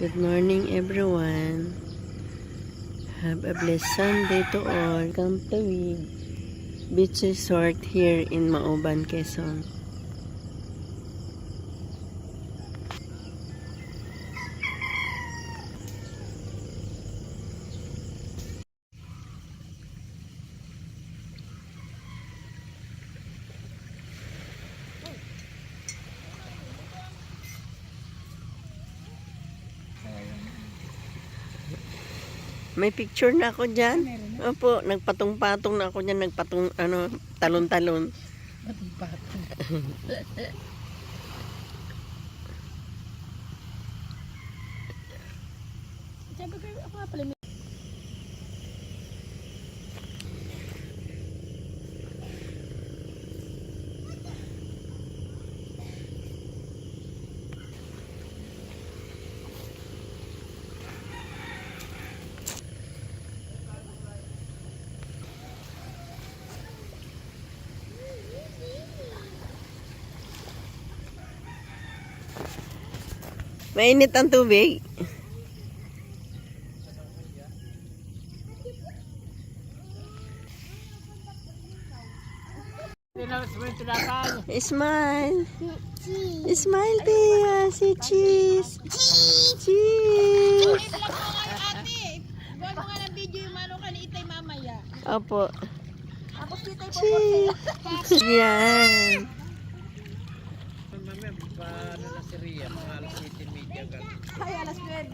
Good morning everyone. Have a blessed Sunday to all. Come to Beach Resort here in Mauban, Quezon. May picture na ako dyan. Opo, nagpatong-patong na ako dyan. Nagpatong, talon-talon. Patong-patong. Sabi ko, ako nga pala. Mainit ang tubig. Smile. Smile, Tia. Si Cheese. Cheese. Buwan mo nga ng video yung mano ka ni Itay mamaya. Opo. Tapos Itay po. Cheese. Yan. Ay, alas 9.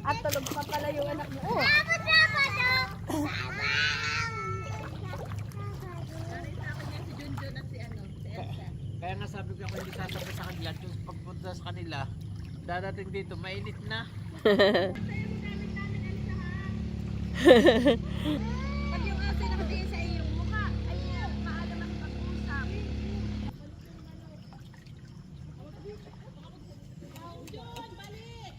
At tulog pa pala yung anak mo. Oh. Kaya nga sabi ko ako hindi sasabi sa kanila. Yung pagpunta sa kanila, dadating dito, mainit na. Pag yung asa nakatingin sa iyong mukha, ay maalam ang pag-usap. John, balik!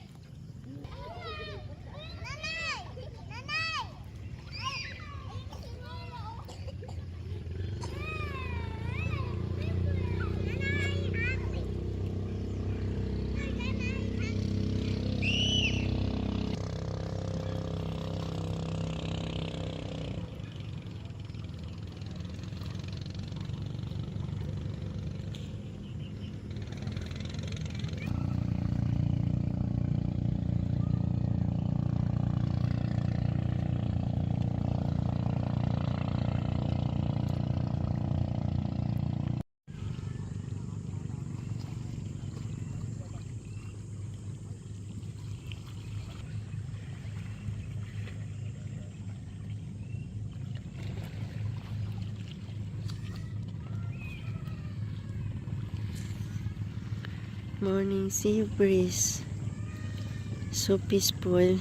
Morning sea breeze. So peaceful.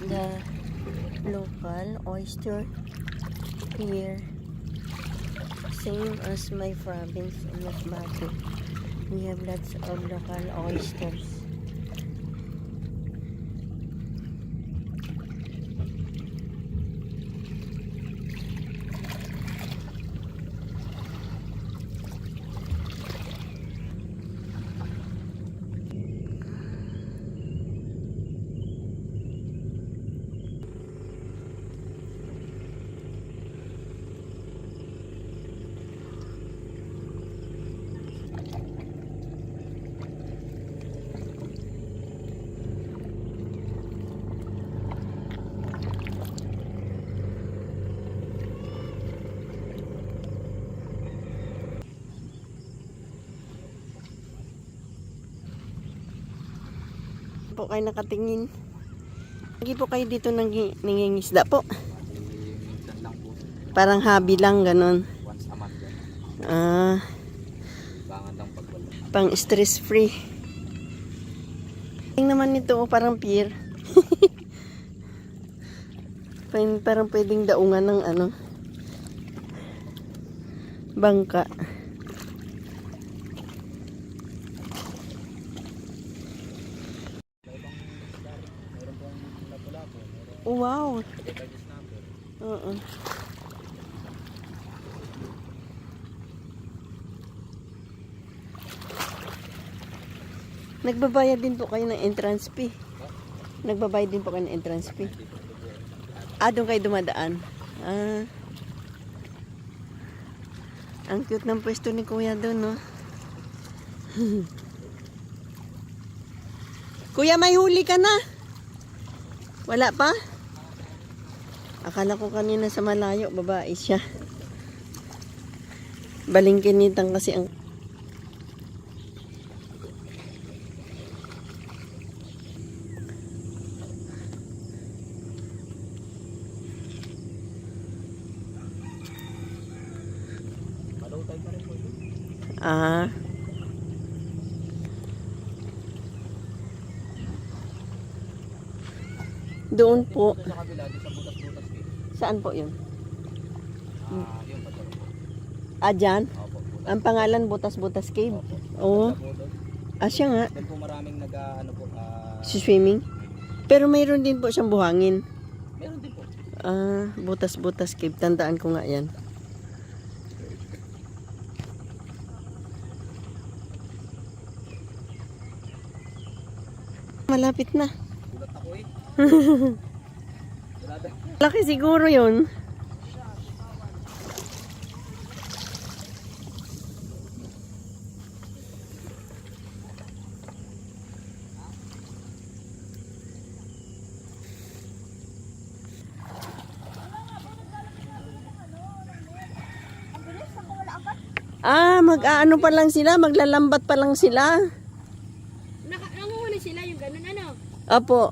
the local oyster here. Same as my province in Masbate. We have lots of local oysters. Po kayo nakatingin. Lagi po kayo dito nangingisda po. Minsan lang po. Parang hobby lang, ganon. Once a month yan. Ah, Bangan lang pagwala. pang stress free. Yung naman nito, parang pier. Parang pwedeng daungan ng ano, bangka. Oh, wow. Oo. Nagbabayad din po kayo ng entrance fee. Nagbabayad din po kayo ng entrance fee. Ah, doon kayo dumadaan. Ah. Ang cute ng pwesto ni Kuya doon, no? Kuya, may huli ka na? Wala pa? Akala ko kanina sa malayo, babae siya. Balingkinitan kasi ang... Ah. Doon po. Sa kabila, di sa butas-butas eh. Saan po yun? Yun ba po? Ah, dyan? Opo, butas. Ang pangalan, Butas-Butas Cave. Opo. Oo. Sa budol. Ah, siya nga. Doon po maraming ano po, Si swimming. Pero mayroon din po siyang buhangin. meron din po. Ah, Butas-Butas Cave. Tandaan ko nga yan. Malapit na. Gulat ako eh. Wala Laki siguro yun. Ah, mag-aano pa lang sila, maglalambat pa lang sila. Nanguhuli sila yung ganun ano? Apo.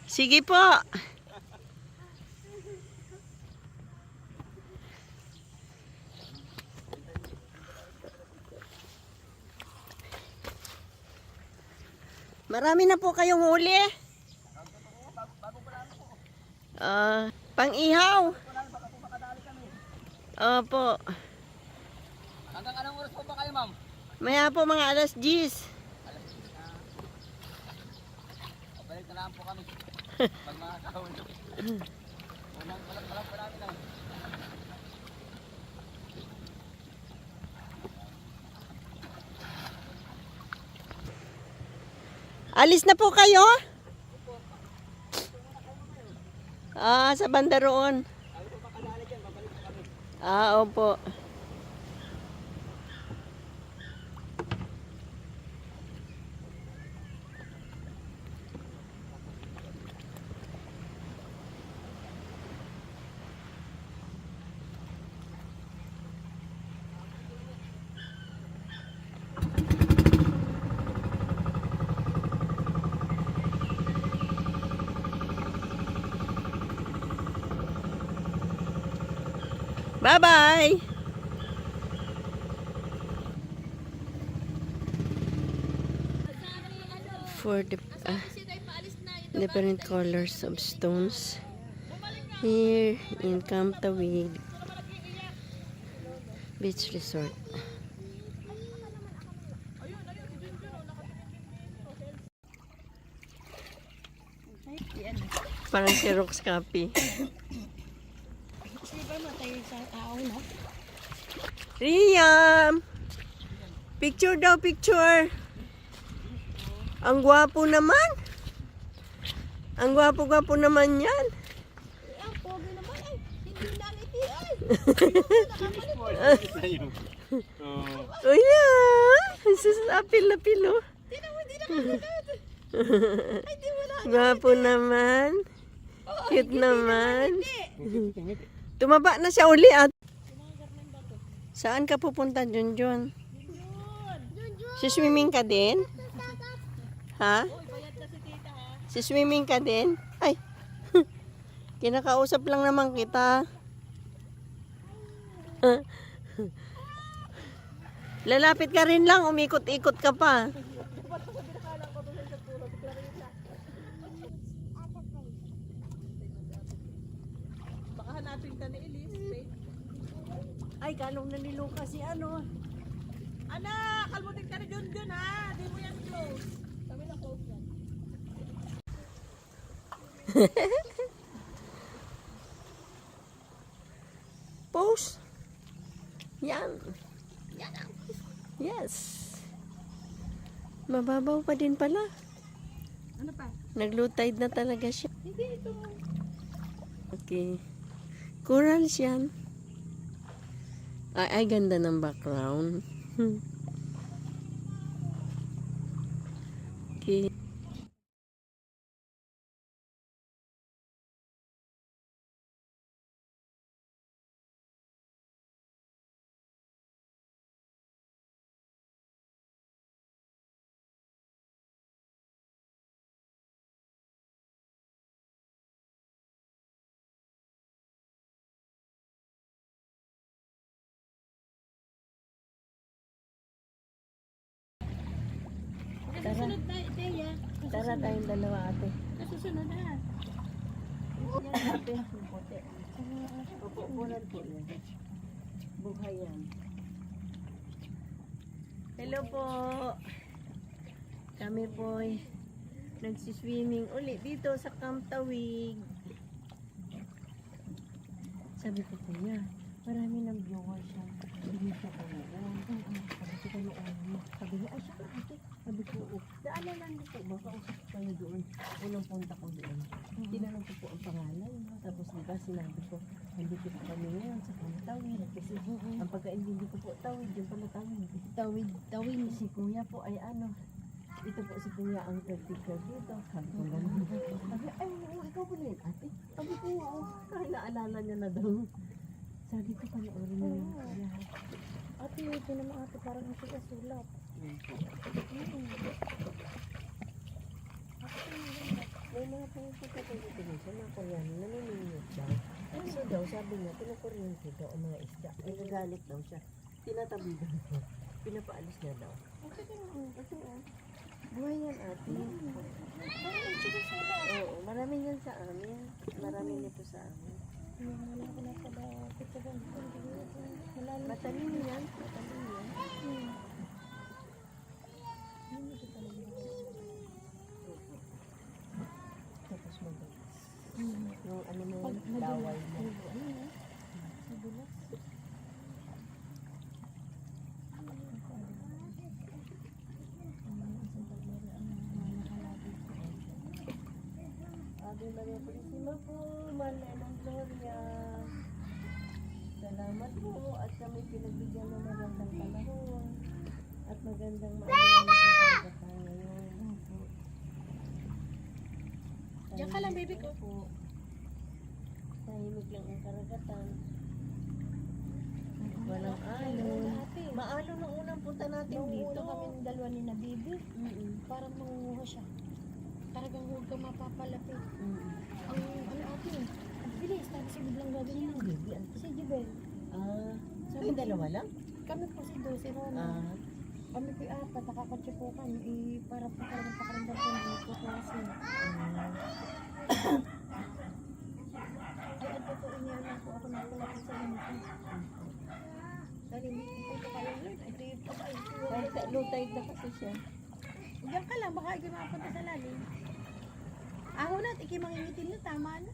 Sige po. Marami na po kayong huli. Pang-ihaw. Opo. Hanggang anong oras po ba kayo, ma'am? Maya po mga alas 10. Balik na lang po kami. Pag makakahuli. Walang pa namin na. Alis na po kayo? Ah, sa banda roon. Ah, opo. Bye-bye! For the different colors of stones here in Camp Tawid Beach Resort. Parang Xerox copy. Riam! Picture daw, picture! Ang gwapo naman! Ang gwapo-gwapo naman yan! Ang pogi naman ay. Hindi lang iti ay. Uy na! Apil na pilo. Hindi na kakagat. Ay, di wala. Gwapo naman. Oo, Cute naman. hindi. Tumaba na siya uli at. Saan ka pupunta, Junjun? Siswimming ka din? Ha? Siswimming ka din? Ay! Kinakausap lang naman kita. Lalapit ka rin lang, umikot-ikot ka pa. Baka hanapin ka ni Elise. Ay, kalong naniluka si ano. Anak, kalmutin ka ni Junjun ha. Di mo yan close. Kami na close yan. Pose. Yan. Yes. Mababaw pa din pala. Ano pa? Nag-low tide na talaga siya. Hindi, ito. Okay. Corals yan. Ay, ganda ng background. Okay. Nasusunod na, Teya. Tara tayong dalawa ate. Nasusunod na. Yan ate. Puti. Pupunan po yan. Buhay yan. Hello po. Kami po ay nagsiswimming uli dito sa Camp Tawig. Sabi ko kuya, marami ng viewer siya. Hindi siya ko noon. Sabi ko noon. Sabi niya, ay siya ka ate. Sabi ko, naalalan niyo po ba? Kausap kayo doon. Unang punta ko doon. Tinanong ko po ang pangalan. Tapos diba sinabi ko, hindi ko po kami ngayon sa Camp Tawid. Kasi ang pagkaintindi ko po, tawid. Yung pala tawid. Tawid. Si kuya po ay ano. Ito po si kuya ang caretaker dito. Sabi ko ganun. Sabi, ay, oo, ikaw po na yun, ate. Sabi ko, oo. Kahit naalala niya na daw. Sabi ko, panoorin niyo yung kuya. Ate, ito naman ate, parang hindi ka sulat. May mga pumupunta ko dito minsan na Koreano, nanininit daw. Kasi daw, sabi niya, pinukuryente daw ang mga isda. Ay, nagalit daw siya. Tinatabi daw siya. Pinapaalis niya daw. Buhay yan, ate. Oo, marami yan sa amin. Marami nito sa amin. Matalim yan. Matalim yan. Tapos magalis. Yung ano mo, daway mo. Ave Maria Purísima po, Manay Gloria. Salamat po at kami pinagbigyan ng magandang panahon at magandang maalaman sa karagatan ngayon. Diyan ka lang, baby ko. Tahimik lang ang karagatan. Walang alon. Maalon ang unang punta natin dito. Kami ng dalawa ni na baby. Parang mangunguha siya. Talagang huwag ka mapapalapit. Mm. Ang ano ate, ang bilis. Tapos biglang gagawin Sino ang baby? Si Jibel. Ah, sabi dalawa lang? Kami po si Dulce Rona. Ah, Kami po yung apat, nakakotse po kami. Para po talagang pakaramdam po ng po kasi. Ay, ang totoo niya lang po ako nakulapit sa lamang. Dahil hindi ko po kayo Lord. Ito yung patay. kahit low tide na kasi siya. Diyan ka lang, baka ikay makapunta sa lalim. Ako na, ikay mangingitim na, tama na.